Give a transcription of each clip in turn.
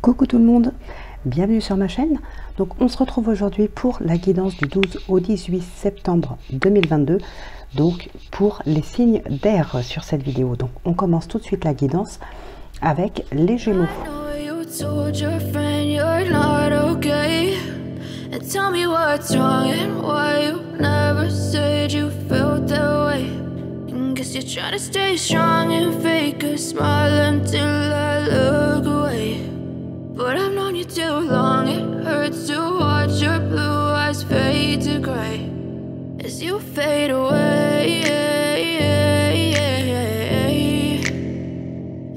Coucou tout le monde, bienvenue sur ma chaîne. Donc on se retrouve aujourd'hui pour la guidance du 12 au 18 septembre 2022, donc pour les signes d'air sur cette vidéo. Donc on commence tout de suite la guidance avec les Gémeaux. But I've known you too long, it hurts to watch your blue eyes fade to gray as you fade away,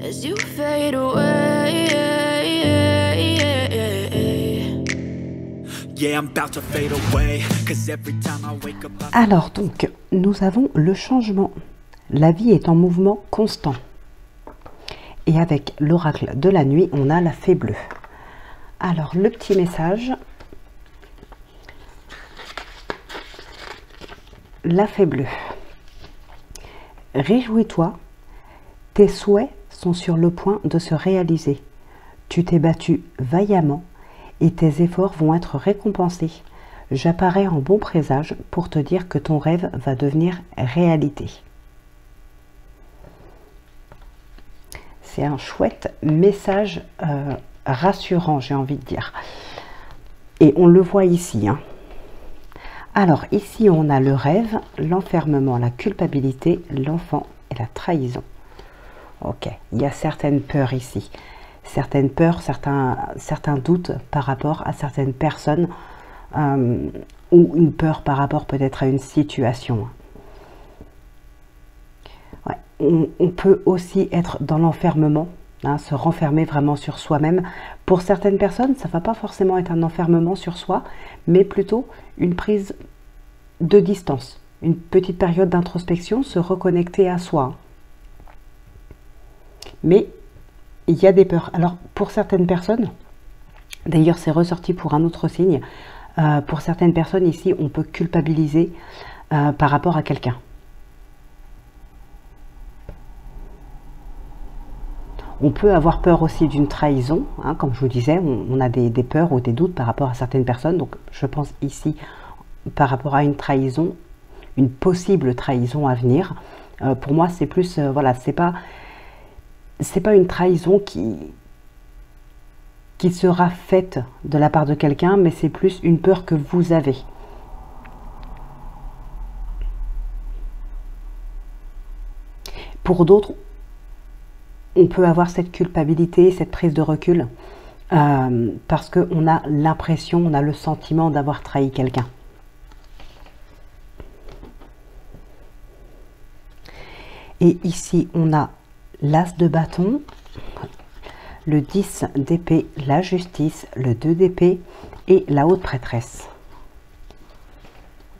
as you fade away. Yeah, I'm about to fade away, 'cause every time I wake up. Alors donc, nous avons le changement. La vie est en mouvement constant. Et avec l'oracle de la nuit, on a la fée bleue. Alors, le petit message. La fée bleue. Réjouis-toi, tes souhaits sont sur le point de se réaliser. Tu t'es battu vaillamment et tes efforts vont être récompensés. J'apparais en bon présage pour te dire que ton rêve va devenir réalité. C'est un chouette message rassurant, j'ai envie de dire. Et on le voit ici. Hein. Alors, ici, on a le rêve, l'enfermement, la culpabilité, l'enfant et la trahison. Ok, il y a certaines peurs ici. Certaines peurs, certains doutes par rapport à certaines personnes ou une peur par rapport peut-être à une situation. Ouais. On peut aussi être dans l'enfermement, hein, se renfermer vraiment sur soi-même. Pour certaines personnes, ça ne va pas forcément être un enfermement sur soi, mais plutôt une prise de distance, une petite période d'introspection, se reconnecter à soi. Mais il y a des peurs. Alors, pour certaines personnes, d'ailleurs c'est ressorti pour un autre signe, pour certaines personnes ici, on peut culpabiliser par rapport à quelqu'un. On peut avoir peur aussi d'une trahison, hein, comme je vous disais, on a des peurs ou des doutes par rapport à certaines personnes. Donc je pense ici par rapport à une trahison, une possible trahison à venir. Pour moi c'est plus, voilà, c'est pas une trahison qui sera faite de la part de quelqu'un, mais c'est plus une peur que vous avez. Pour d'autres, on peut avoir cette culpabilité, cette prise de recul, parce qu'on a l'impression, on a le sentiment d'avoir trahi quelqu'un. Et ici, on a l'as de bâton, le 10 d'épée, la justice, le 2 d'épée et la haute prêtresse.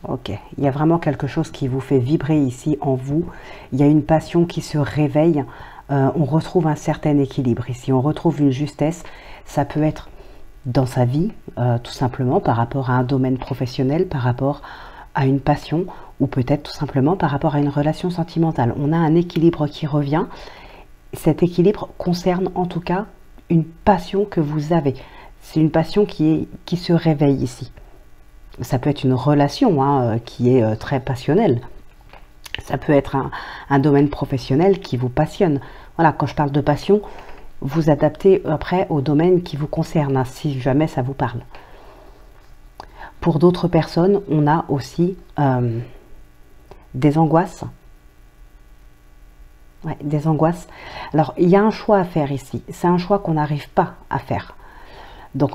Ok, il y a vraiment quelque chose qui vous fait vibrer ici en vous. Il y a une passion qui se réveille. On retrouve un certain équilibre ici, on retrouve une justesse. Ça peut être dans sa vie, tout simplement par rapport à un domaine professionnel, par rapport à une passion, ou peut-être tout simplement par rapport à une relation sentimentale. On a un équilibre qui revient. Cet équilibre concerne en tout cas une passion que vous avez. C'est une passion qui se réveille ici. Ça peut être une relation hein, qui est très passionnelle. Ça peut être un domaine professionnel qui vous passionne. Voilà, quand je parle de passion, vous adaptez après au domaine qui vous concerne, hein, si jamais ça vous parle. Pour d'autres personnes, on a aussi des angoisses. Ouais, des angoisses. Alors, il y a un choix à faire ici. C'est un choix qu'on n'arrive pas à faire. Donc,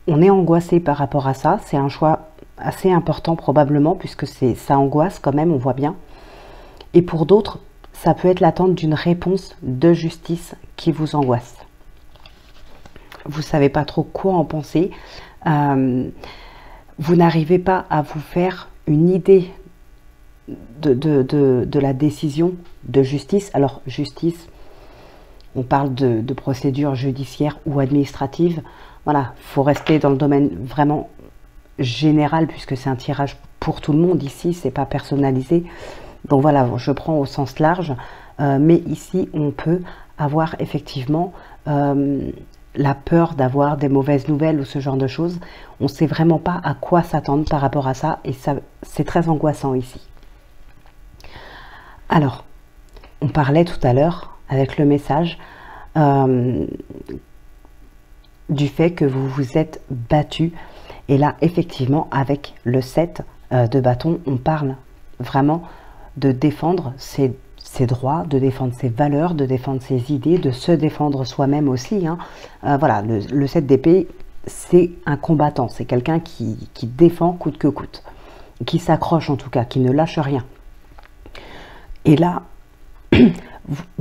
on est angoissé par rapport à ça. C'est un choix assez important probablement, puisque ça angoisse quand même, on voit bien. Et pour d'autres, ça peut être l'attente d'une réponse de justice qui vous angoisse. Vous ne savez pas trop quoi en penser. Vous n'arrivez pas à vous faire une idée de la décision de justice. Alors, justice, on parle de procédure judiciaire ou administrative. Voilà, il faut rester dans le domaine vraiment général, puisque c'est un tirage pour tout le monde ici, c'est pas personnalisé. Donc voilà, je prends au sens large, mais ici on peut avoir effectivement la peur d'avoir des mauvaises nouvelles ou ce genre de choses. On ne sait vraiment pas à quoi s'attendre par rapport à ça et ça, c'est très angoissant ici. Alors, on parlait tout à l'heure avec le message du fait que vous vous êtes battu. Et là, effectivement, avec le 7 de bâton, on parle vraiment de défendre ses droits, de défendre ses valeurs, de défendre ses idées, de se défendre soi-même aussi. Hein. Voilà, le 7 d'épée, c'est un combattant, c'est quelqu'un qui défend coûte que coûte, qui s'accroche en tout cas, qui ne lâche rien. Et là,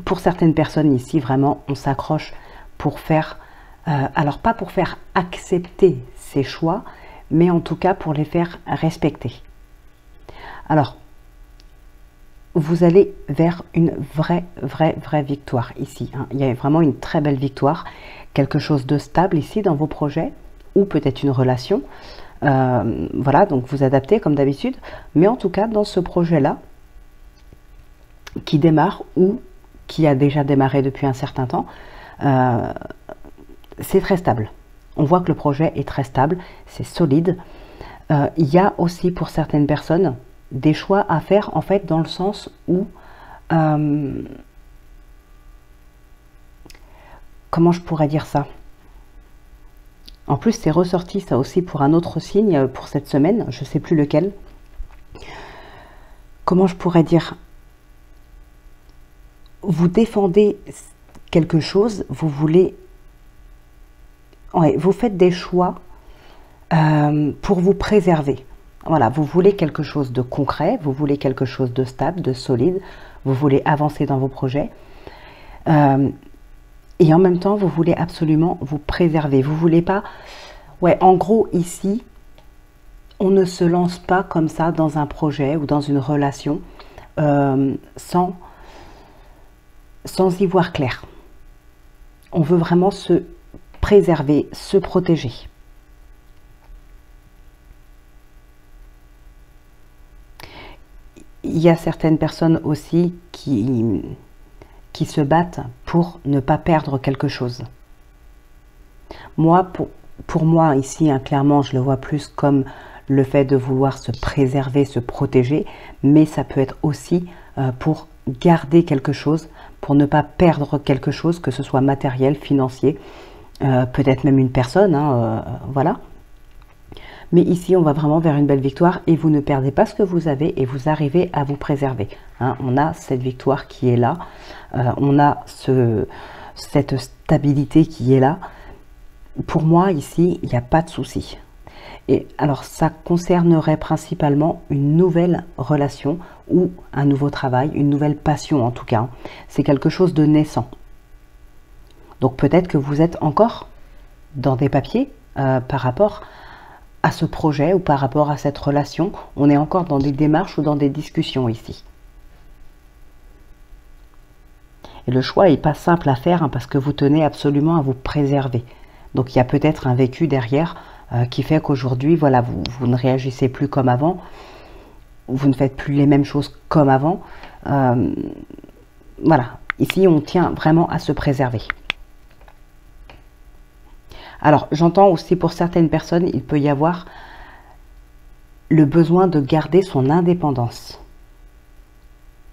pour certaines personnes ici, vraiment, on s'accroche pour faire, alors pas pour faire accepter ses choix, mais en tout cas pour les faire respecter. Alors, vous allez vers une vraie victoire ici. Hein. Il y a vraiment une très belle victoire, quelque chose de stable ici dans vos projets, ou peut-être une relation. Voilà, donc vous adaptez comme d'habitude, mais en tout cas dans ce projet-là, qui démarre ou qui a déjà démarré depuis un certain temps, c'est très stable. On voit que le projet est très stable, c'est solide. Il y a aussi pour certaines personnes des choix à faire en fait dans le sens où comment je pourrais dire ça? En plus c'est ressorti ça aussi pour un autre signe pour cette semaine, je ne sais plus lequel. Comment je pourrais dire? Vous défendez quelque chose, vous voulez... Ouais, vous faites des choix pour vous préserver. Voilà, vous voulez quelque chose de concret, vous voulez quelque chose de stable, de solide, vous voulez avancer dans vos projets. Et en même temps, vous voulez absolument vous préserver. Vous voulez pas... Ouais, en gros, ici, on ne se lance pas comme ça dans un projet ou dans une relation sans y voir clair. On veut vraiment se préserver, se protéger. Il y a certaines personnes aussi qui se battent pour ne pas perdre quelque chose. Moi, pour moi, ici, hein, clairement, je le vois plus comme le fait de vouloir se préserver, se protéger, mais ça peut être aussi pour garder quelque chose, pour ne pas perdre quelque chose, que ce soit matériel, financier, peut-être même une personne, hein, voilà. Mais ici, on va vraiment vers une belle victoire et vous ne perdez pas ce que vous avez et vous arrivez à vous préserver. Hein, on a cette victoire qui est là, on a cette stabilité qui est là. Pour moi, ici, il n'y a pas de souci. Et alors, ça concernerait principalement une nouvelle relation ou un nouveau travail, une nouvelle passion en tout cas. C'est quelque chose de naissant. Donc peut-être que vous êtes encore dans des papiers par rapport à ce projet ou par rapport à cette relation. On est encore dans des démarches ou dans des discussions ici. Et le choix n'est pas simple à faire hein, parce que vous tenez absolument à vous préserver. Donc il y a peut-être un vécu derrière qui fait qu'aujourd'hui, voilà, vous ne réagissez plus comme avant. Vous ne faites plus les mêmes choses comme avant. Voilà, ici on tient vraiment à se préserver. Alors, j'entends aussi pour certaines personnes, il peut y avoir le besoin de garder son indépendance.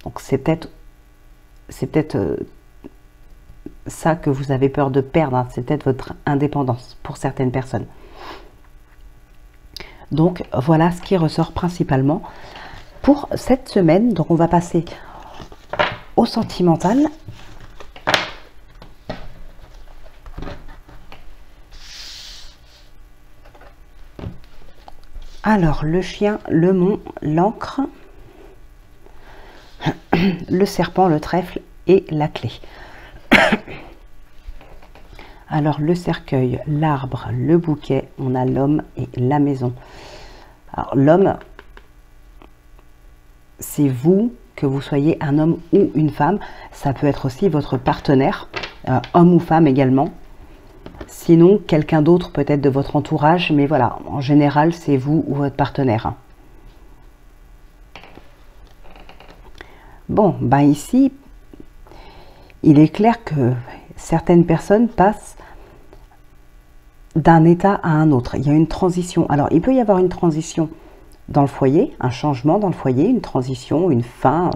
Donc, c'est peut-être ça que vous avez peur de perdre, hein. C'est peut-être votre indépendance pour certaines personnes. Donc, voilà ce qui ressort principalement pour cette semaine. Donc, on va passer au sentimental. Alors, le chien, le mont, l'encre, le serpent, le trèfle et la clé. Alors, le cercueil, l'arbre, le bouquet, on a l'homme et la maison. Alors, l'homme, c'est vous, que vous soyez un homme ou une femme. Ça peut être aussi votre partenaire, homme ou femme également. Sinon, quelqu'un d'autre peut-être de votre entourage, mais voilà, en général, c'est vous ou votre partenaire. Bon, ben ici, il est clair que certaines personnes passent d'un état à un autre. Il y a une transition. Alors, il peut y avoir une transition dans le foyer, un changement dans le foyer, une transition, une fin,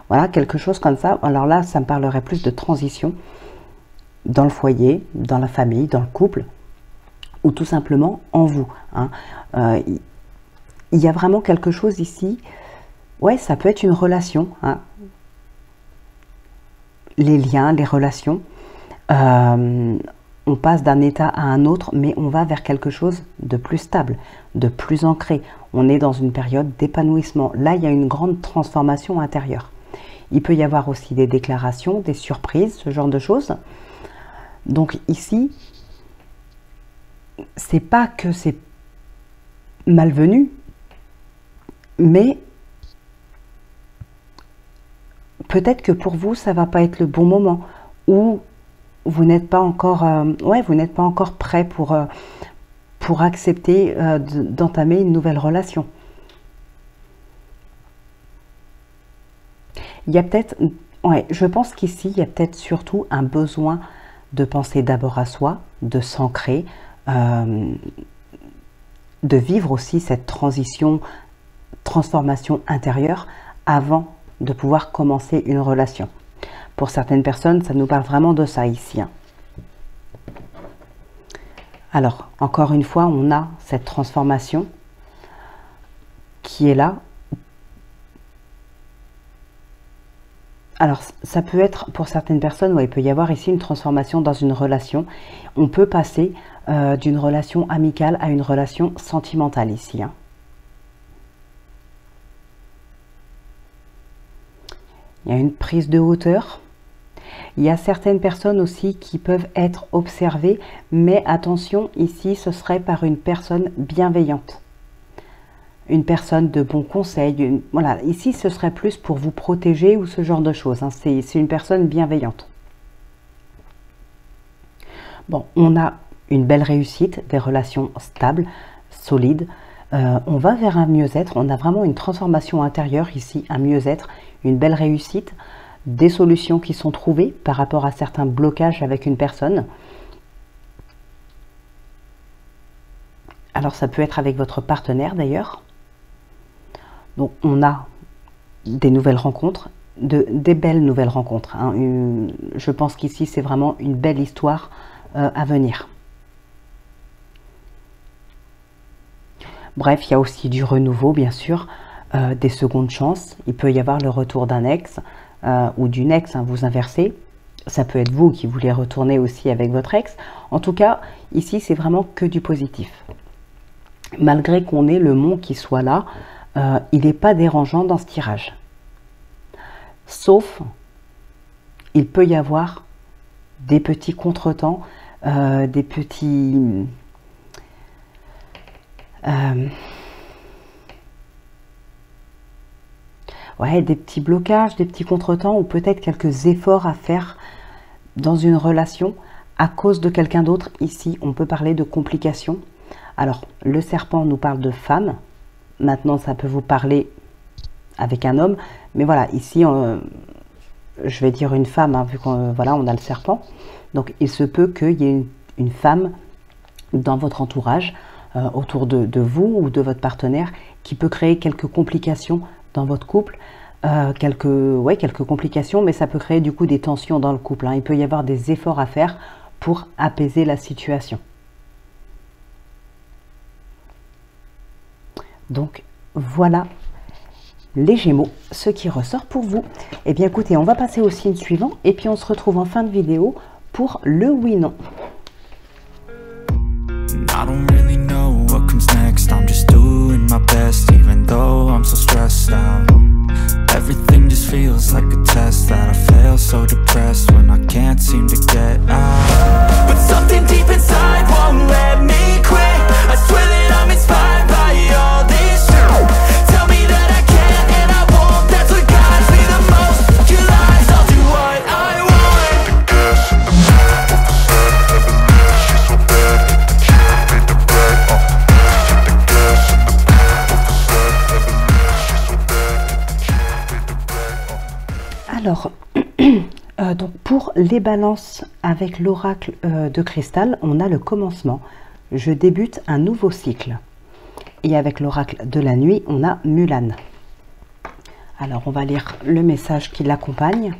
voilà, quelque chose comme ça. Alors là, ça me parlerait plus de transition dans le foyer, dans la famille, dans le couple, ou tout simplement en vous. Hein. Il y a vraiment quelque chose ici. Ouais, ça peut être une relation. Hein. Les liens, les relations. On passe d'un état à un autre, mais on va vers quelque chose de plus stable, de plus ancré. On est dans une période d'épanouissement. Là, il y a une grande transformation intérieure. Il peut y avoir aussi des déclarations, des surprises, ce genre de choses. Donc ici, c'est pas que c'est malvenu, mais peut-être que pour vous, ça va pas être le bon moment, ou vous n'êtes pas encore, vous n'êtes pas encore prêt pour accepter d'entamer une nouvelle relation. Il y a peut-être, je pense qu'ici, il y a peut-être surtout un besoin de penser d'abord à soi, de s'ancrer, de vivre aussi cette transformation intérieure avant de pouvoir commencer une relation. Pour certaines personnes, ça nous parle vraiment de ça ici. Hein. Alors, encore une fois, on a cette transformation qui est là. Alors, ça peut être, pour certaines personnes, il peut y avoir ici une transformation dans une relation. On peut passer d'une relation amicale à une relation sentimentale ici. Hein. Il y a une prise de hauteur. Il y a certaines personnes aussi qui peuvent être observées, mais attention, ici, ce serait par une personne bienveillante. Une personne de bon conseil. Voilà, ici, ce serait plus pour vous protéger ou ce genre de choses. Hein. C'est une personne bienveillante. Bon, on a une belle réussite, des relations stables, solides. On va vers un mieux-être. On a vraiment une transformation intérieure ici, un mieux-être, une belle réussite, des solutions qui sont trouvées par rapport à certains blocages avec une personne. Alors ça peut être avec votre partenaire d'ailleurs. Donc on a des nouvelles rencontres, des belles nouvelles rencontres. Hein. Je pense qu'ici c'est vraiment une belle histoire à venir. Bref, il y a aussi du renouveau bien sûr, des secondes chances. Il peut y avoir le retour d'un ex ou d'une ex, hein, vous inversez. Ça peut être vous qui voulez retourner aussi avec votre ex. En tout cas, ici c'est vraiment que du positif. Malgré qu'on ait le mont qui soit là, il n'est pas dérangeant dans ce tirage. Sauf, il peut y avoir des petits contretemps, des petits... des petits blocages, des petits contretemps ou peut-être quelques efforts à faire dans une relation à cause de quelqu'un d'autre. Ici, on peut parler de complications. Alors, le serpent nous parle de femme. Maintenant, ça peut vous parler avec un homme. Mais voilà, ici, je vais dire une femme, hein, vu qu'on voilà, on a le serpent. Donc, il se peut qu'il y ait une femme dans votre entourage, autour de vous ou de votre partenaire, qui peut créer quelques complications dans votre couple. Quelques complications, mais ça peut créer du coup des tensions dans le couple. Hein. Il peut y avoir des efforts à faire pour apaiser la situation. Donc voilà les Gémeaux, ce qui ressort pour vous. Et bien écoutez, on va passer au signe suivant et puis on se retrouve en fin de vidéo pour le oui/non. I don't really know what comes next. I'm just doing my best, even though I'm so stressed out. Everything just feels like a test that I fail, so depressed when I can't seem to get out. But something deep inside won't let me quit. I swear that I'm inspired by all this shit. Tell me that I can and I won't. That's what guides me the most. Your lies, I'll do what I want. The gas in the back, what the sun never knew. She's so bad, she made the bag. The gas in the back, what the sun never knew. She's so bad. Alors, donc pour les balances avec l'oracle de cristal, on a le commencement je débute un nouveau cycle. Et avec l'oracle de la nuit, on a Mulan. Alors, on va lire le message qui l'accompagne.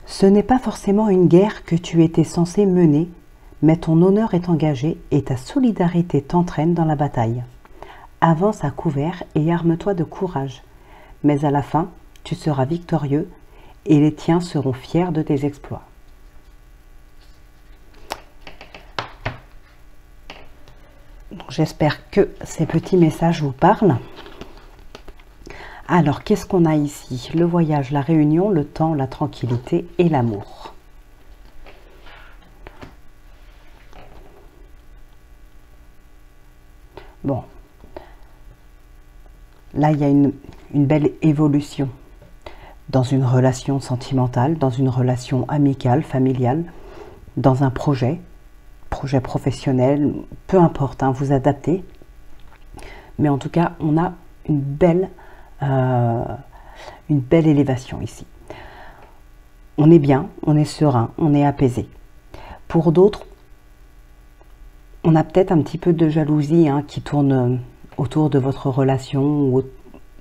Ce n'est pas forcément une guerre que tu étais censé mener, mais ton honneur est engagé et ta solidarité t'entraîne dans la bataille. Avance à couvert et arme-toi de courage. Mais à la fin, tu seras victorieux et les tiens seront fiers de tes exploits. J'espère que ces petits messages vous parlent. Alors, qu'est-ce qu'on a ici? Le voyage, la réunion, le temps, la tranquillité et l'amour. Bon. Là, il y a une belle évolution dans une relation sentimentale, dans une relation amicale, familiale, dans un projet professionnel, peu importe, hein, vous adaptez. Mais en tout cas, on a une belle élévation ici. On est bien, on est serein, on est apaisé. Pour d'autres, on a peut-être un petit peu de jalousie hein, qui tourne autour de votre relation, ou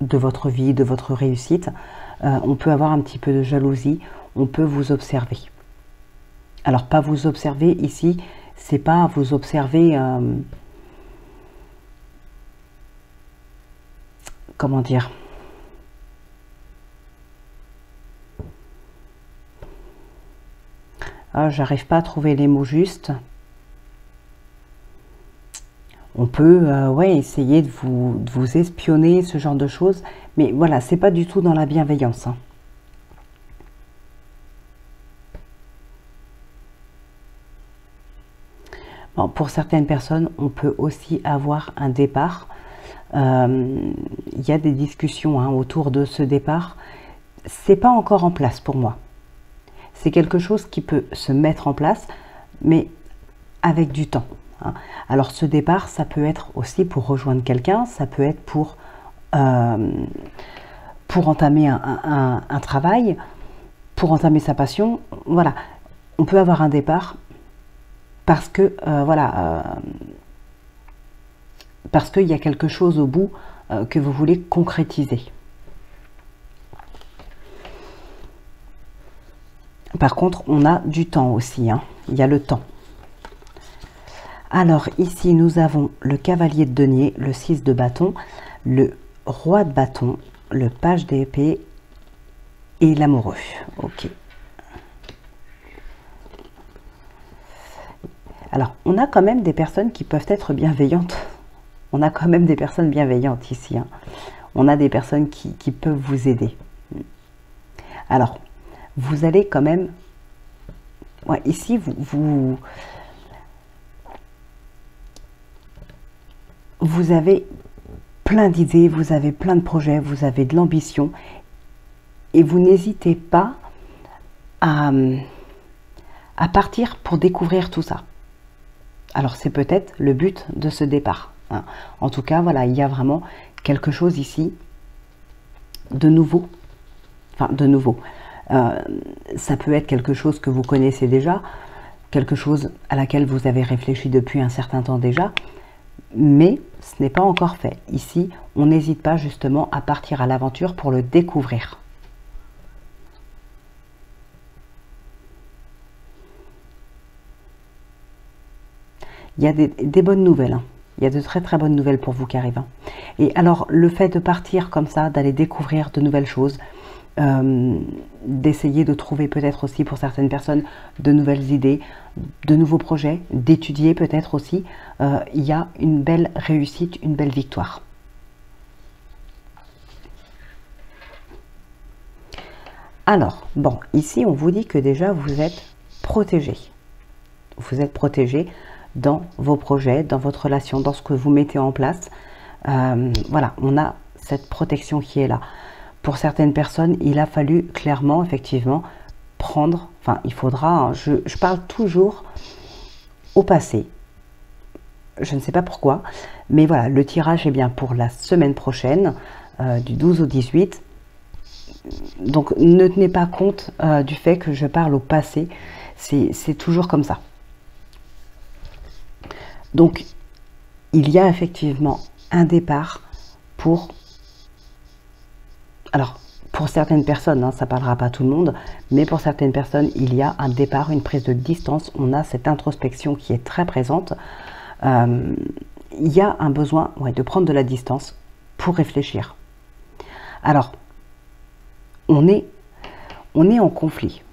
de votre vie, de votre réussite. On peut avoir un petit peu de jalousie, on peut vous observer. Alors, pas vous observer ici, c'est pas vous observer, comment dire, j'arrive pas à trouver les mots justes. On peut ouais, essayer de vous espionner, ce genre de choses. Mais voilà, c'est pas du tout dans la bienveillance. Hein. Bon, pour certaines personnes, on peut aussi avoir un départ. Il y a des discussions hein, autour de ce départ. C'est pas encore en place pour moi. C'est quelque chose qui peut se mettre en place, mais avec du temps. Hein. Alors ce départ, ça peut être aussi pour rejoindre quelqu'un, ça peut être pour entamer un travail, pour entamer sa passion. Voilà, on peut avoir un départ parce que voilà, parce qu'il y a quelque chose au bout que vous voulez concrétiser. Par contre, on a du temps aussi, hein. Il y a le temps. Alors ici, nous avons le cavalier de denier, le 6 de bâton, le roi de bâton, le page d'épée et l'amoureux. Ok. Alors, on a quand même des personnes qui peuvent être bienveillantes. On a quand même des personnes bienveillantes ici. Hein. On a des personnes qui peuvent vous aider. Alors, vous allez quand même... Ouais, ici, vous avez plein d'idées, vous avez plein de projets, vous avez de l'ambition. Et vous n'hésitez pas à partir pour découvrir tout ça. Alors, c'est peut-être le but de ce départ. Hein. En tout cas, voilà, il y a vraiment quelque chose ici de nouveau. Enfin, de nouveau. Ça peut être quelque chose que vous connaissez déjà, quelque chose à laquelle vous avez réfléchi depuis un certain temps déjà, mais ce n'est pas encore fait. Ici, on n'hésite pas justement à partir à l'aventure pour le découvrir. Il y a des bonnes nouvelles, hein. Il y a de très très bonnes nouvelles pour vous qui arrivent. Hein. Et alors, le fait de partir comme ça, d'aller découvrir de nouvelles choses, d'essayer de trouver peut-être aussi pour certaines personnes de nouvelles idées, de nouveaux projets, d'étudier peut-être aussi, il y a une belle réussite, une belle victoire. Alors, bon, ici on vous dit que déjà vous êtes protégé. Vous êtes protégé dans vos projets, dans votre relation, dans ce que vous mettez en place. Voilà, on a cette protection qui est là. Pour certaines personnes, il a fallu clairement, effectivement, prendre, enfin, il faudra, hein, je parle toujours au passé. Je ne sais pas pourquoi, mais voilà, le tirage est bien pour la semaine prochaine, du 12 au 18. Donc ne tenez pas compte du fait que je parle au passé, c'est toujours comme ça. Donc il y a effectivement un départ pour... Alors pour certaines personnes, hein, ça ne parlera pas à tout le monde, mais pour certaines personnes, il y a un départ, une prise de distance, on a cette introspection qui est très présente. Il y a un besoin de prendre de la distance pour réfléchir. Alors, on est en conflit.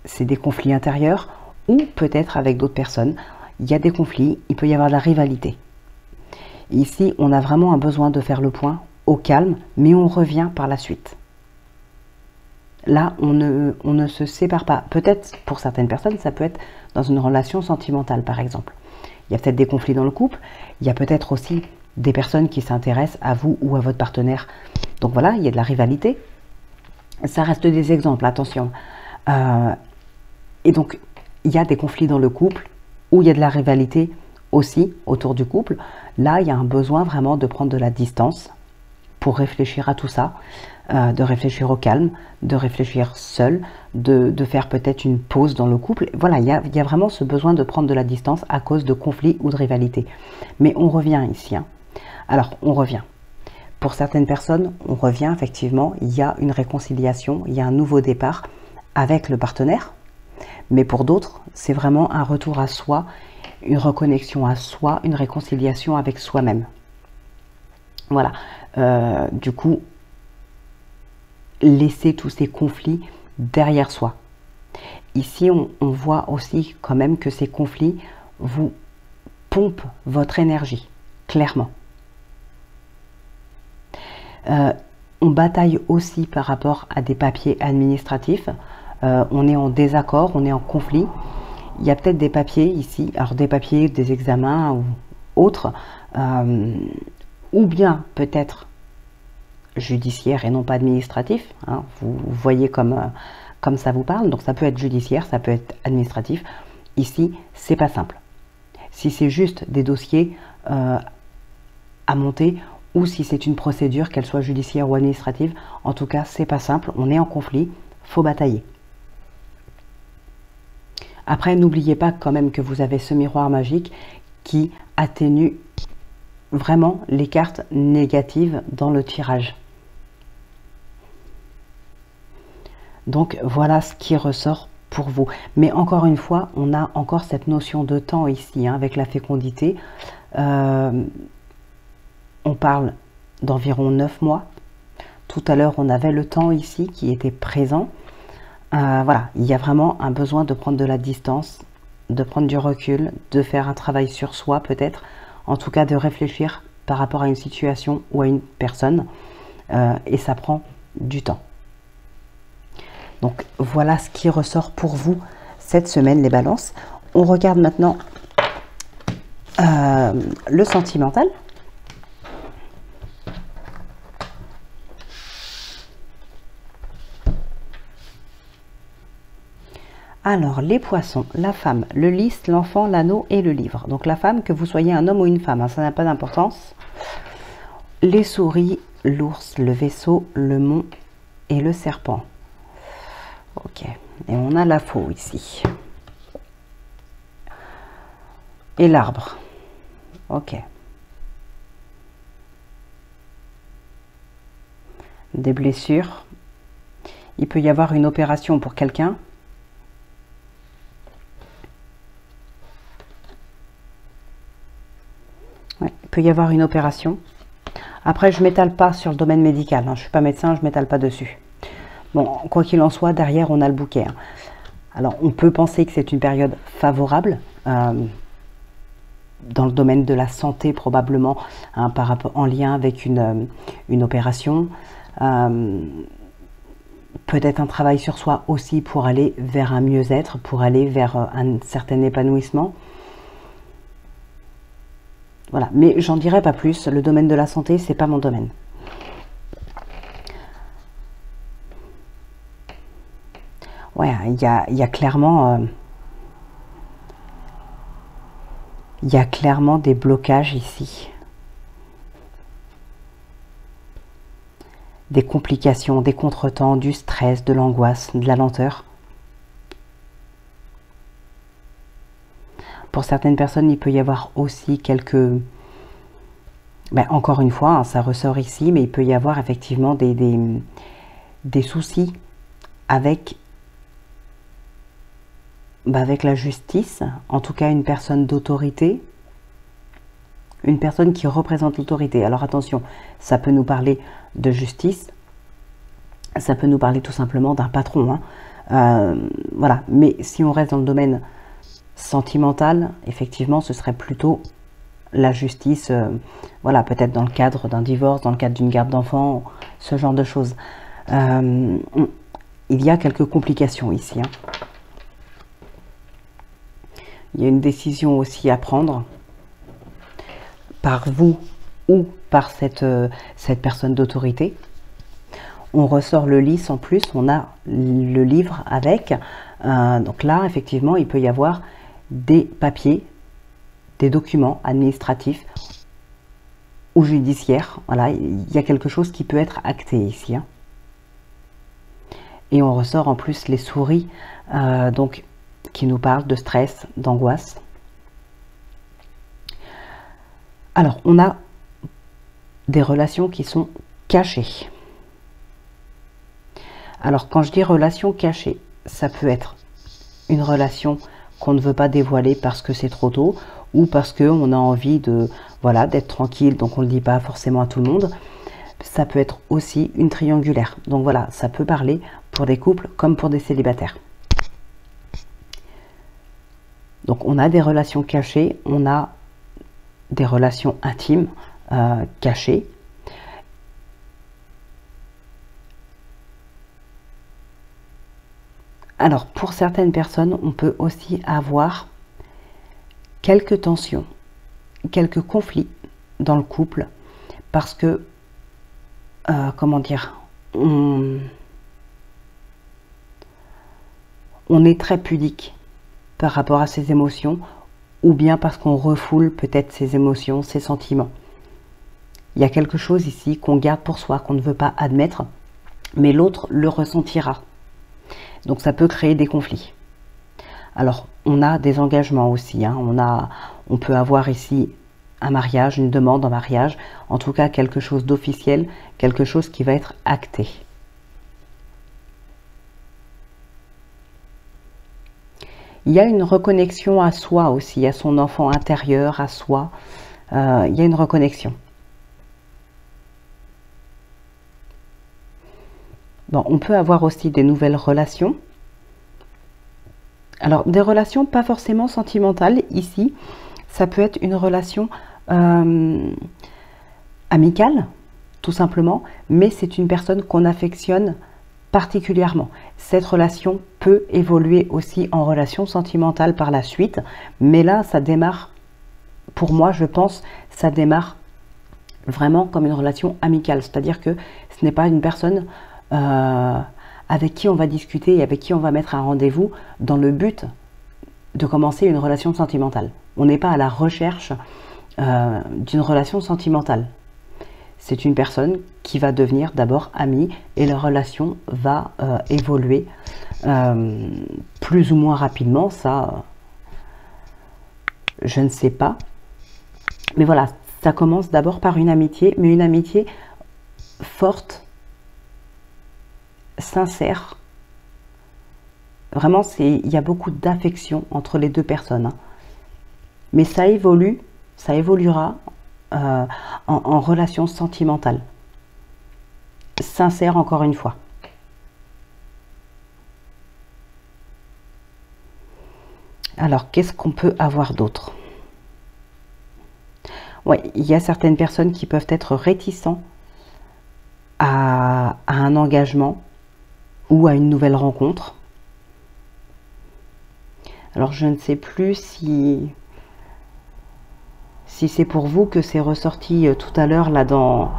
C'est des conflits intérieurs ou peut-être avec d'autres personnes. Il y a des conflits, il peut y avoir de la rivalité. Ici, on a vraiment un besoin de faire le point au calme, mais on revient par la suite. Là, on ne se sépare pas. Peut-être, pour certaines personnes, ça peut être dans une relation sentimentale, par exemple. Il y a peut-être des conflits dans le couple. Il y a peut-être aussi des personnes qui s'intéressent à vous ou à votre partenaire. Donc voilà, il y a de la rivalité. Ça reste des exemples, attention. Et donc, il y a des conflits dans le couple où il y a de la rivalité aussi autour du couple. Là, il y a un besoin vraiment de prendre de la distance pour réfléchir à tout ça, de réfléchir au calme, de réfléchir seul, de faire peut-être une pause dans le couple. Voilà, il y a vraiment ce besoin de prendre de la distance à cause de conflits ou de rivalité. Mais on revient ici. Hein. Alors, on revient. Pour certaines personnes, on revient effectivement, il y a une réconciliation, il y a un nouveau départ avec le partenaire. Mais pour d'autres, c'est vraiment un retour à soi, une reconnexion à soi, une réconciliation avec soi-même. Voilà. Du coup, laisser tous ces conflits derrière soi. Ici, on voit aussi quand même que ces conflits vous pompent votre énergie, clairement. On bataille aussi par rapport à des papiers administratifs. On est en désaccord, on est en conflit. Il y a peut-être des papiers ici, alors des papiers, des examens ou autres, ou bien peut-être judiciaire et non pas administratif. Hein, vous voyez comme ça vous parle. Donc ça peut être judiciaire, ça peut être administratif. Ici, c'est pas simple. Si c'est juste des dossiers à monter, ou si c'est une procédure, qu'elle soit judiciaire ou administrative, en tout cas, c'est pas simple. On est en conflit, faut batailler. Après, n'oubliez pas quand même que vous avez ce miroir magique qui atténue vraiment les cartes négatives dans le tirage. Donc voilà ce qui ressort pour vous. Mais encore une fois, on a encore cette notion de temps ici, hein, avec la fécondité. On parle d'environ 9 mois. Tout à l'heure, on avait le temps ici qui était présent. Voilà, il y a vraiment un besoin de prendre de la distance, de prendre du recul, de faire un travail sur soi peut-être, en tout cas de réfléchir par rapport à une situation ou à une personne, et ça prend du temps. Donc voilà ce qui ressort pour vous cette semaine, les balances. On regarde maintenant le sentimental. Alors, les poissons, la femme, le lys, l'enfant, l'anneau et le livre. Donc la femme, que vous soyez un homme ou une femme, hein, ça n'a pas d'importance. Les souris, l'ours, le vaisseau, le mont et le serpent. Ok, et on a la faux ici. Et l'arbre. Ok. Des blessures. Il peut y avoir une opération pour quelqu'un. Ouais, il peut y avoir une opération. Après, je ne m'étale pas sur le domaine médical. Hein. Je ne suis pas médecin, je ne m'étale pas dessus. Bon, quoi qu'il en soit, derrière, on a le bouquet. Hein. Alors, on peut penser que c'est une période favorable, dans le domaine de la santé probablement, hein, en lien avec une opération. Peut-être un travail sur soi aussi pour aller vers un mieux-être, pour aller vers un certain épanouissement. Voilà, mais j'en dirai pas plus. Le domaine de la santé, c'est pas mon domaine. Ouais, il y a clairement des blocages ici. des complications, des contretemps, du stress, de l'angoisse, de la lenteur. Pour certaines personnes, il peut y avoir aussi quelques... encore une fois, hein, ça ressort ici, mais il peut y avoir effectivement des soucis avec, avec la justice, en tout cas une personne d'autorité, une personne qui représente l'autorité. Alors attention, ça peut nous parler de justice, ça peut nous parler tout simplement d'un patron, hein. Voilà, mais si on reste dans le domaine sentimental, effectivement, ce serait plutôt la justice, voilà, peut-être dans le cadre d'un divorce, dans le cadre d'une garde d'enfants, ce genre de choses. Il y a quelques complications ici, hein. Il y a une décision aussi à prendre par vous ou par cette personne d'autorité. On ressort le lys en plus, on a le livre avec. Donc là, effectivement, il peut y avoir des papiers, des documents administratifs ou judiciaires. Voilà, il y a quelque chose qui peut être acté ici, hein. Et on ressort en plus les souris, donc qui nous parlent de stress, d'angoisse. Alors, on a des relations qui sont cachées. Alors, quand je dis relation cachée, ça peut être une relation qu'on ne veut pas dévoiler parce que c'est trop tôt ou parce qu'on a envie de, voilà, d'être tranquille, donc on ne le dit pas forcément à tout le monde. Ça peut être aussi une triangulaire. Donc voilà, ça peut parler pour des couples comme pour des célibataires. Donc on a des relations cachées, on a des relations intimes cachées. Alors pour certaines personnes, on peut aussi avoir quelques tensions, quelques conflits dans le couple parce que, comment dire, on est très pudique par rapport à ses émotions ou bien parce qu'on refoule peut-être ses émotions, ses sentiments. Il y a quelque chose ici qu'on garde pour soi, qu'on ne veut pas admettre, mais l'autre le ressentira. Donc ça peut créer des conflits. Alors, on a des engagements aussi, hein. On peut avoir ici un mariage, une demande en mariage, en tout cas quelque chose d'officiel, quelque chose qui va être acté. Il y a une reconnexion à soi aussi, à son enfant intérieur, à soi. Il y a une reconnexion. Bon, on peut avoir aussi des nouvelles relations. Alors, des relations pas forcément sentimentales ici. Ça peut être une relation amicale, tout simplement. Mais c'est une personne qu'on affectionne particulièrement. Cette relation peut évoluer aussi en relation sentimentale par la suite. Mais là, ça démarre, pour moi, je pense, ça démarre vraiment comme une relation amicale. C'est-à-dire que ce n'est pas une personne avec qui on va discuter et avec qui on va mettre un rendez-vous dans le but de commencer une relation sentimentale. On n'est pas à la recherche d'une relation sentimentale. C'est une personne qui va devenir d'abord amie et la relation va évoluer plus ou moins rapidement. Ça, je ne sais pas. Mais voilà, ça commence d'abord par une amitié, mais une amitié forte, sincère. Vraiment, il y a beaucoup d'affection entre les deux personnes, hein. Mais ça évolue, ça évoluera en relation sentimentale. Sincère encore une fois. Alors, qu'est-ce qu'on peut avoir d'autre? Ouais, il y a certaines personnes qui peuvent être réticents à un engagement ou à une nouvelle rencontre. Alors je ne sais plus si c'est pour vous que c'est ressorti tout à l'heure là dans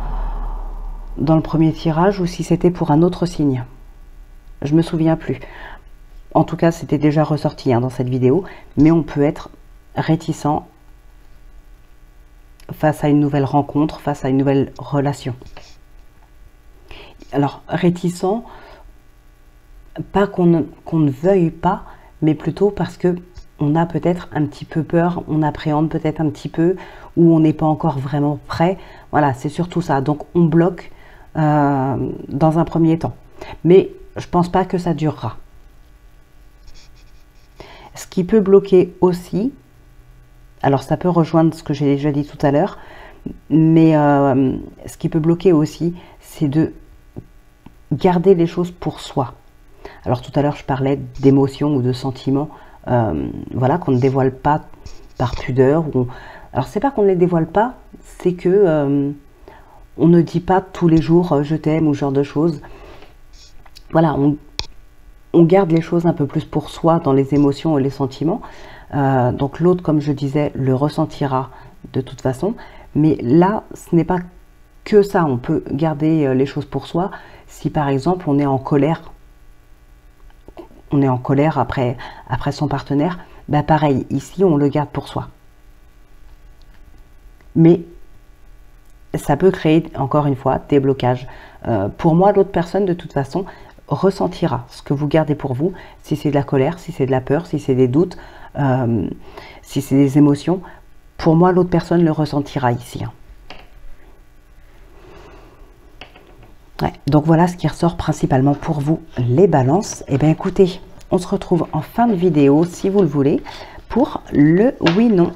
le premier tirage ou si c'était pour un autre signe. Je me souviens plus. En tout cas, c'était déjà ressorti dans cette vidéo, mais on peut être réticent face à une nouvelle rencontre, face à une nouvelle relation. alors réticent, pas qu'on ne veuille pas, mais plutôt parce que on a peut-être un petit peu peur, on appréhende peut-être un petit peu, ou on n'est pas encore vraiment prêt. Voilà, c'est surtout ça. Donc on bloque dans un premier temps. Mais je pense pas que ça durera. Ce qui peut bloquer aussi, alors ça peut rejoindre ce que j'ai déjà dit tout à l'heure, mais ce qui peut bloquer aussi, c'est de garder les choses pour soi. Alors tout à l'heure, je parlais d'émotions ou de sentiments, voilà, qu'on ne dévoile pas par pudeur. Alors c'est pas qu'on ne les dévoile pas, c'est que on ne dit pas tous les jours je t'aime ou ce genre de choses. Voilà, on garde les choses un peu plus pour soi dans les émotions et les sentiments. Donc l'autre, comme je disais, le ressentira de toute façon. Mais là, ce n'est pas que ça. On peut garder les choses pour soi. Si par exemple on est en colère, après son partenaire, bah pareil, ici on le garde pour soi. Mais ça peut créer, encore une fois, des blocages. Pour moi, l'autre personne, de toute façon, ressentira ce que vous gardez pour vous, si c'est de la colère, si c'est de la peur, si c'est des doutes, si c'est des émotions. Pour moi, l'autre personne le ressentira ici. Ouais, donc voilà ce qui ressort principalement pour vous, les balances. Et bien écoutez, on se retrouve en fin de vidéo, si vous le voulez, pour le oui-non.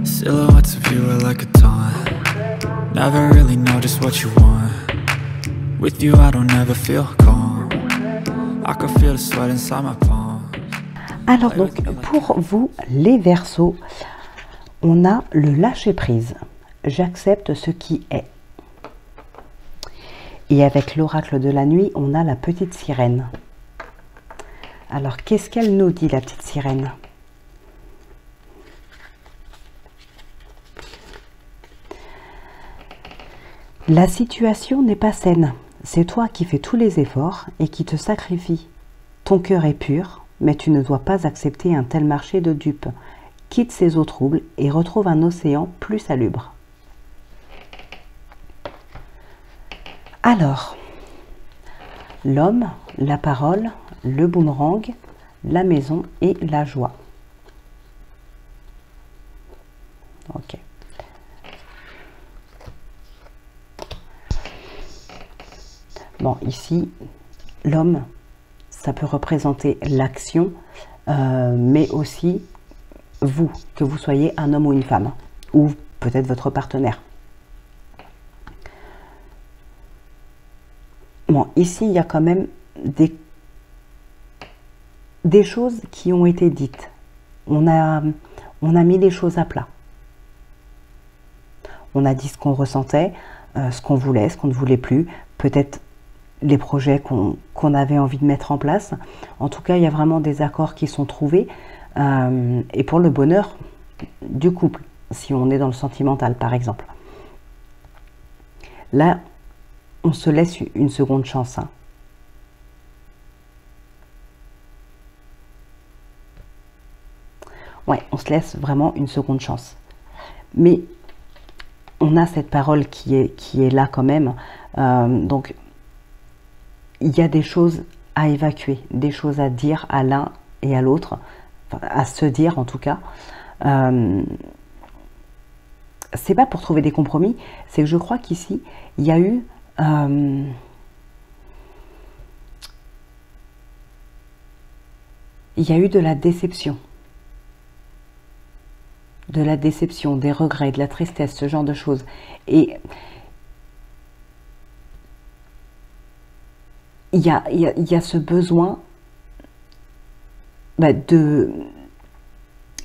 Silhouettes of you are like a taunt. Never really know just what you want. With you I don't ever feel calm. I can feel the sweat inside my palms. Alors donc, pour vous, les Verseaux, on a le lâcher-prise. J'accepte ce qui est. Et avec l'oracle de la nuit, on a la petite sirène. Alors, qu'est-ce qu'elle nous dit, la petite sirène ? La situation n'est pas saine. C'est toi qui fais tous les efforts et qui te sacrifie. Ton cœur est pur, mais tu ne dois pas accepter un tel marché de dupes. Quitte ces eaux troubles et retrouve un océan plus salubre. Alors, l'homme, la parole, le boomerang, la maison et la joie. Ok. Bon, ici, l'homme, ça peut représenter l'action, mais aussi vous, que vous soyez un homme ou une femme, ou peut-être votre partenaire. Bon, ici, il y a quand même des choses qui ont été dites. On a mis les choses à plat. On a dit ce qu'on ressentait, ce qu'on voulait, ce qu'on ne voulait plus, peut-être les projets qu'on avait envie de mettre en place. En tout cas, il y a vraiment des accords qui sont trouvés. Et pour le bonheur du couple, si on est dans le sentimental, par exemple. Là, on se laisse une seconde chance. Hein. Ouais, on se laisse vraiment une seconde chance. Mais on a cette parole qui est là quand même. Donc, il y a des choses à évacuer, des choses à dire à l'un et à l'autre, enfin, à se dire en tout cas. C'est pas pour trouver des compromis, c'est que je crois qu'ici, il y a eu de la déception. De la déception, des regrets, de la tristesse, ce genre de choses. Et il y a ce besoin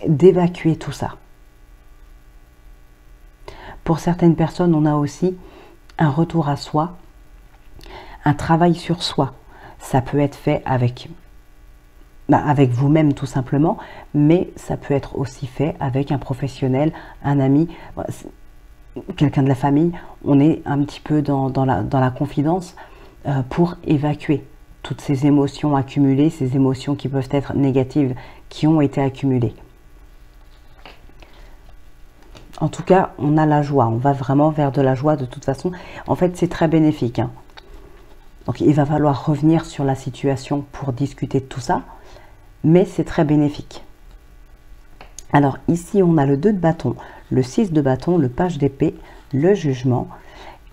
d'évacuer tout ça. Pour certaines personnes, on a aussi un retour à soi, un travail sur soi. Ça peut être fait avec avec vous-même tout simplement, mais ça peut être aussi fait avec un professionnel, un ami, quelqu'un de la famille. On est un petit peu dans la confidence pour évacuer toutes ces émotions accumulées, ces émotions qui peuvent être négatives, qui ont été accumulées. En tout cas, on a la joie, on va vraiment vers de la joie de toute façon. En fait, c'est très bénéfique, hein. Donc, il va falloir revenir sur la situation pour discuter de tout ça, mais c'est très bénéfique. Alors, ici, on a le 2 de bâton, le 6 de bâton, le page d'épée, le jugement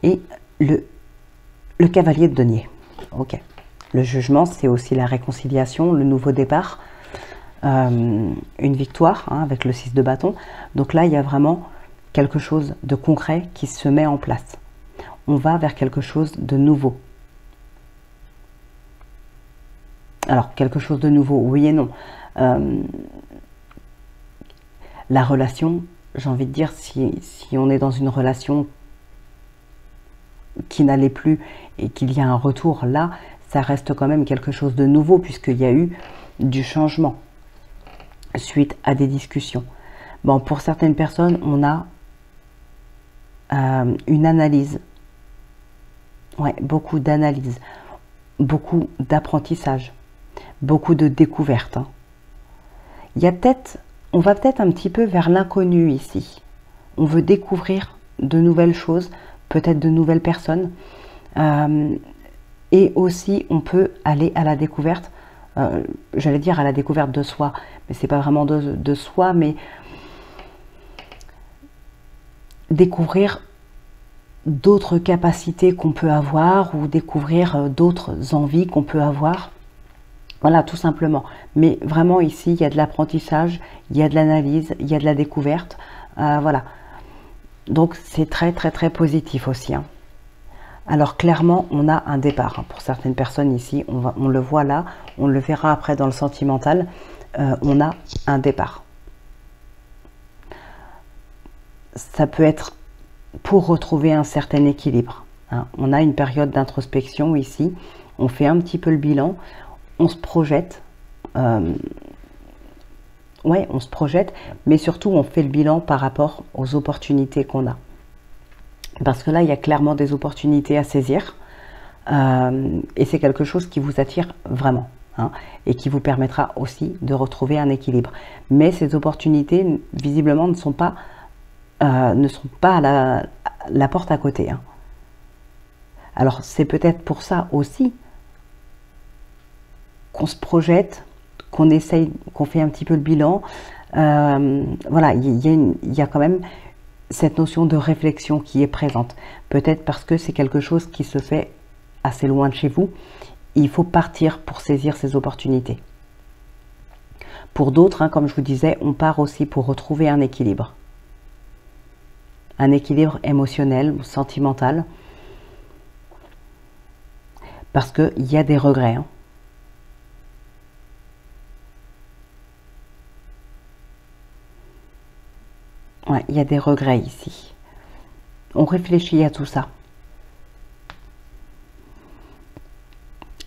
et le cavalier de denier. Ok. Le jugement, c'est aussi la réconciliation, le nouveau départ, une victoire, hein, avec le 6 de bâton. Donc là, il y a vraiment quelque chose de concret qui se met en place. On va vers quelque chose de nouveau. Alors, quelque chose de nouveau, oui et non. La relation, j'ai envie de dire, si on est dans une relation qui n'allait plus et qu'il y a un retour là, ça reste quand même quelque chose de nouveau puisqu'il y a eu du changement suite à des discussions. Bon, pour certaines personnes, on a une analyse, ouais, beaucoup d'analyse, beaucoup d'apprentissage, beaucoup de découvertes, hein. Il y a peut-être, on va peut-être un petit peu vers l'inconnu ici. On veut découvrir de nouvelles choses, peut-être de nouvelles personnes, et aussi on peut aller à la découverte, j'allais dire à la découverte de soi, mais c'est pas vraiment de soi, mais découvrir d'autres capacités qu'on peut avoir ou découvrir d'autres envies qu'on peut avoir. Voilà, tout simplement. Mais vraiment ici, il y a de l'apprentissage, il y a de l'analyse, il y a de la découverte. Voilà. Donc c'est très très très positif aussi, hein. Alors clairement, on a un départ, hein. Pour certaines personnes ici, on le voit là, on le verra après dans le sentimental, on a un départ. Ça peut être pour retrouver un certain équilibre, hein. On a une période d'introspection ici, on fait un petit peu le bilan, on se projette, ouais, on se projette, mais surtout on fait le bilan par rapport aux opportunités qu'on a. Parce que là, il y a clairement des opportunités à saisir, et c'est quelque chose qui vous attire vraiment, hein, et qui vous permettra aussi de retrouver un équilibre. Mais ces opportunités, visiblement, ne sont pas à la porte à côté, hein. Alors, c'est peut-être pour ça aussi qu'on se projette, qu'on essaye, qu'on fait un petit peu le bilan. Voilà, il y a quand même cette notion de réflexion qui est présente. Peut-être parce que c'est quelque chose qui se fait assez loin de chez vous. Il faut partir pour saisir ces opportunités. Pour d'autres, hein, comme je vous disais, on part aussi pour retrouver un équilibre. Un équilibre émotionnel ou sentimental. Parce qu'il y a des regrets, hein. Ouais, il y a des regrets ici. On réfléchit à tout ça.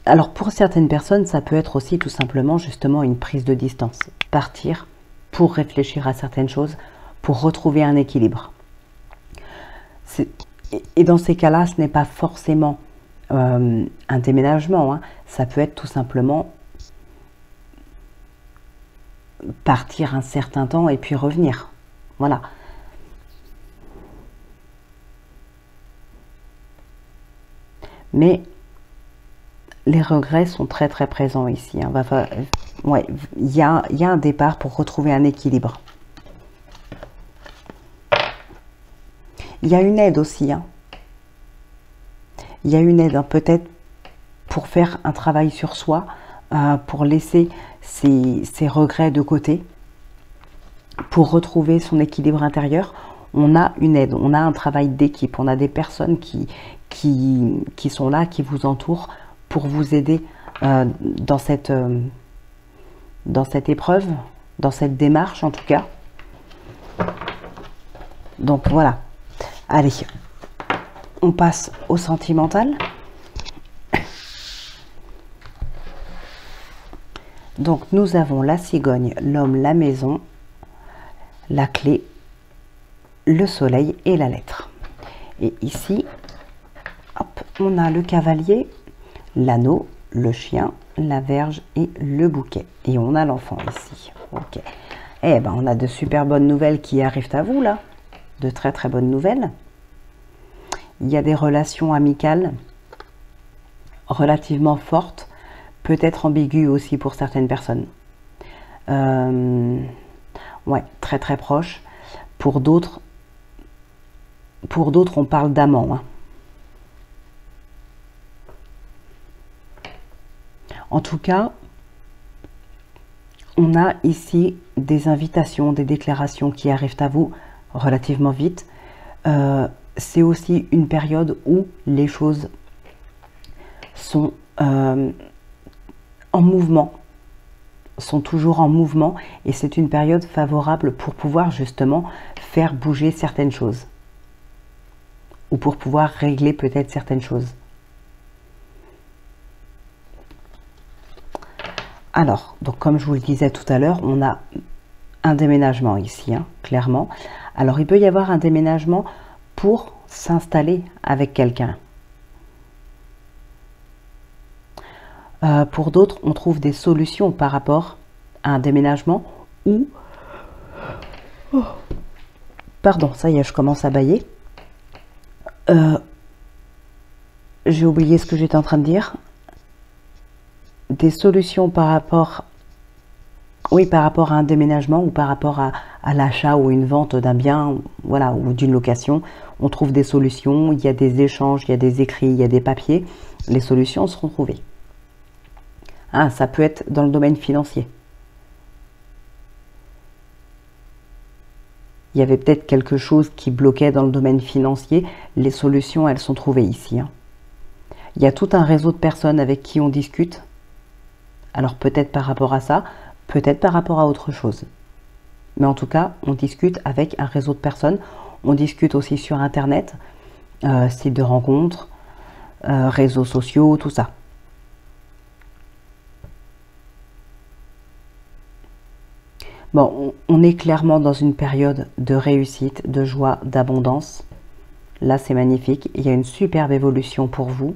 Alors pour certaines personnes, ça peut être aussi tout simplement justement une prise de distance. Partir pour réfléchir à certaines choses, pour retrouver un équilibre. Et dans ces cas-là, ce n'est pas forcément un déménagement, hein. Ça peut être tout simplement partir un certain temps et puis revenir. Voilà. Mais les regrets sont très très présents ici, hein. Ouais, il y a un départ pour retrouver un équilibre. Il y a une aide aussi, hein. Il y a une aide, hein, peut-être pour faire un travail sur soi, pour laisser ses regrets de côté, pour retrouver son équilibre intérieur. On a une aide, on a un travail d'équipe, on a des personnes qui sont là, qui vous entourent pour vous aider dans cette épreuve, dans cette démarche en tout cas. Donc voilà. Allez, on passe au sentimental. Donc nous avons la cigogne, l'homme, la maison, la clé, le soleil et la lettre. Et ici, hop, on a le cavalier, l'anneau, le chien, la verge et le bouquet. Et on a l'enfant ici. Ok. Eh ben, on a de super bonnes nouvelles qui arrivent à vous là. De très très bonnes nouvelles. Il y a des relations amicales relativement fortes, peut-être ambiguës aussi pour certaines personnes. Ouais, très très proches. Pour d'autres, on parle d'amants. Hein. En tout cas, on a ici des invitations, des déclarations qui arrivent à vous relativement vite. C'est aussi une période où les choses sont en mouvement, sont toujours en mouvement, et c'est une période favorable pour pouvoir justement faire bouger certaines choses ou pour pouvoir régler peut-être certaines choses. Alors, donc comme je vous le disais tout à l'heure, on a un déménagement ici, hein, clairement. Alors, il peut y avoir un déménagement pour s'installer avec quelqu'un. Pour d'autres, on trouve des solutions par rapport à un déménagement ou... Oh. Pardon, ça y est, je commence à bâiller. J'ai oublié ce que j'étais en train de dire. Des solutions par rapport... Oui, par rapport à un déménagement ou par rapport à l'achat ou une vente d'un bien, voilà, ou d'une location. On trouve des solutions, il y a des échanges, il y a des écrits, il y a des papiers. Les solutions seront trouvées. Ah, ça peut être dans le domaine financier. Il y avait peut-être quelque chose qui bloquait dans le domaine financier. Les solutions, elles sont trouvées ici. Hein. Il y a tout un réseau de personnes avec qui on discute. Alors peut-être par rapport à ça, peut-être par rapport à autre chose. Mais en tout cas, on discute avec un réseau de personnes. On discute aussi sur Internet, sites de rencontres, réseaux sociaux, tout ça. Bon, on est clairement dans une période de réussite, de joie, d'abondance. Là, c'est magnifique. Il y a une superbe évolution pour vous.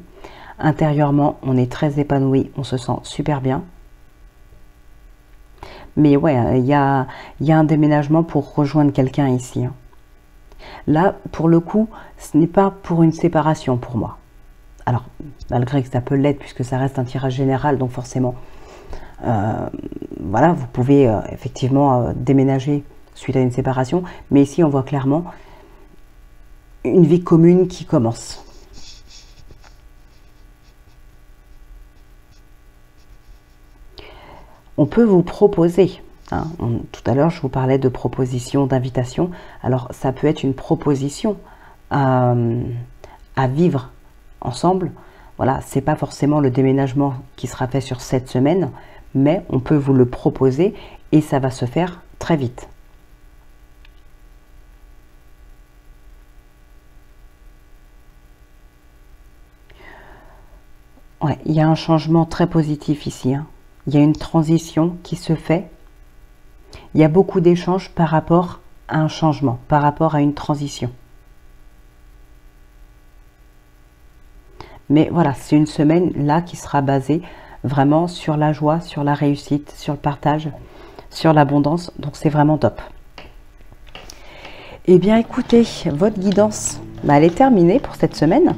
Intérieurement, on est très épanoui, on se sent super bien. Mais ouais, il y a un déménagement pour rejoindre quelqu'un ici. Hein. Là, pour le coup, ce n'est pas pour une séparation pour moi. Alors, malgré que ça peut l'être, puisque ça reste un tirage général, donc forcément... voilà, vous pouvez effectivement déménager suite à une séparation, mais ici on voit clairement une vie commune qui commence. On peut vous proposer, hein, tout à l'heure je vous parlais de proposition, d'invitation, alors ça peut être une proposition à vivre ensemble. Voilà, c'est pas forcément le déménagement qui sera fait sur cette semaine, mais on peut vous le proposer et ça va se faire très vite. Ouais, il y a un changement très positif ici. Hein. Il y a une transition qui se fait. Il y a beaucoup d'échanges par rapport à un changement, par rapport à une transition. Mais voilà, c'est une semaine là qui sera basée vraiment sur la joie, sur la réussite, sur le partage, sur l'abondance. Donc c'est vraiment top. Eh bien écoutez, votre guidance, elle est terminée pour cette semaine.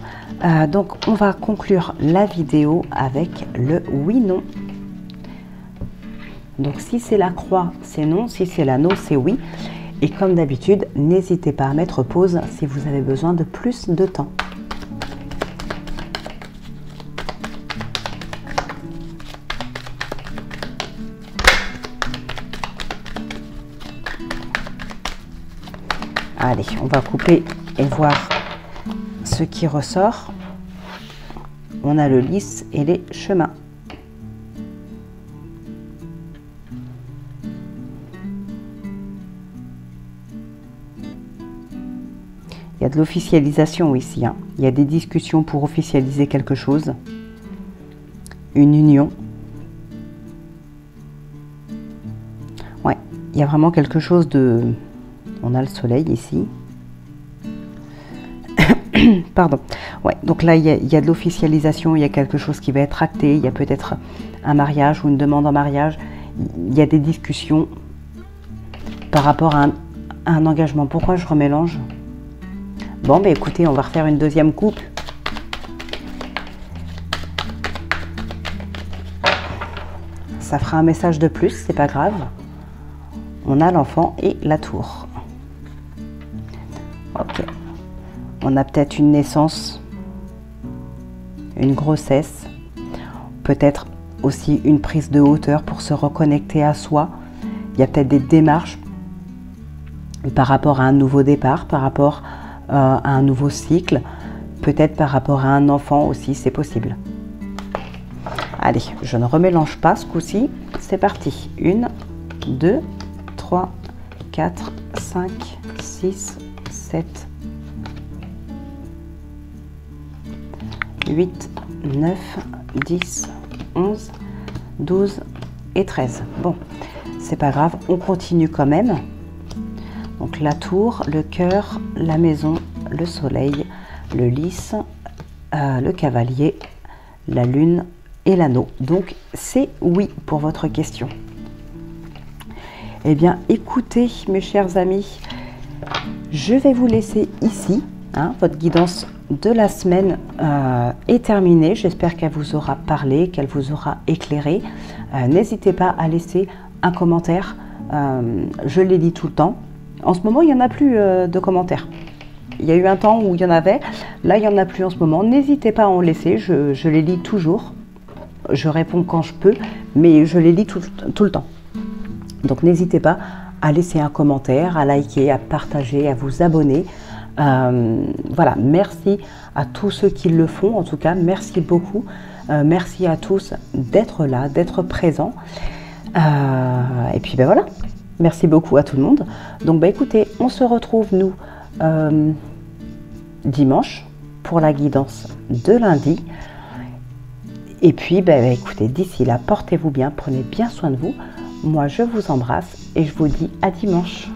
Donc on va conclure la vidéo avec le oui-non. Donc si c'est la croix, c'est non. Si c'est l'anneau, c'est oui. Et comme d'habitude, n'hésitez pas à mettre pause si vous avez besoin de plus de temps. Allez, on va couper et voir ce qui ressort. On a le lys et les chemins. Il y a de l'officialisation ici. Hein. Il y a des discussions pour officialiser quelque chose. Une union. il y a vraiment quelque chose de... On a le soleil ici. Pardon. Ouais, donc là, il y a de l'officialisation, il y a quelque chose qui va être acté, il y a peut-être un mariage ou une demande en mariage. Il y a des discussions par rapport à un engagement. Pourquoi je remélange? Bon, ben écoutez, on va refaire une deuxième coupe. Ça fera un message de plus, c'est pas grave. On a l'enfant et la tour. Ok. On a peut-être une naissance, une grossesse, peut-être aussi une prise de hauteur pour se reconnecter à soi. Il y a peut-être des démarches par rapport à un nouveau départ, par rapport à un nouveau cycle, peut-être par rapport à un enfant aussi, c'est possible. Allez, je ne remélange pas ce coup-ci, c'est parti. 1, 2, 3, 4, 5, 6, 7, 8, 9, 10, 11, 12 et 13. Bon, c'est pas grave, on continue quand même. Donc la tour, le cœur, la maison, le soleil, le lys, le cavalier, la lune et l'anneau. Donc c'est oui pour votre question. Eh bien écoutez mes chers amis, je vais vous laisser ici. Votre guidance de la semaine est terminée. J'espère qu'elle vous aura parlé, qu'elle vous aura éclairé. N'hésitez pas à laisser un commentaire. Je les lis tout le temps. En ce moment, il n'y en a plus de commentaires. Il y a eu un temps où il y en avait. Là, il n'y en a plus en ce moment. N'hésitez pas à en laisser. Je les lis toujours. Je réponds quand je peux, mais je les lis tout le temps. Donc, n'hésitez pas à laisser un commentaire, à liker, à partager, à vous abonner. Voilà, merci à tous ceux qui le font. En tout cas, merci beaucoup. Merci à tous d'être là, d'être présents. Et puis, ben voilà. Merci beaucoup à tout le monde. Donc, bah, écoutez, on se retrouve, nous, dimanche pour la guidance de lundi. Et puis, bah, écoutez, d'ici là, portez-vous bien, prenez bien soin de vous. Moi, je vous embrasse et je vous dis à dimanche.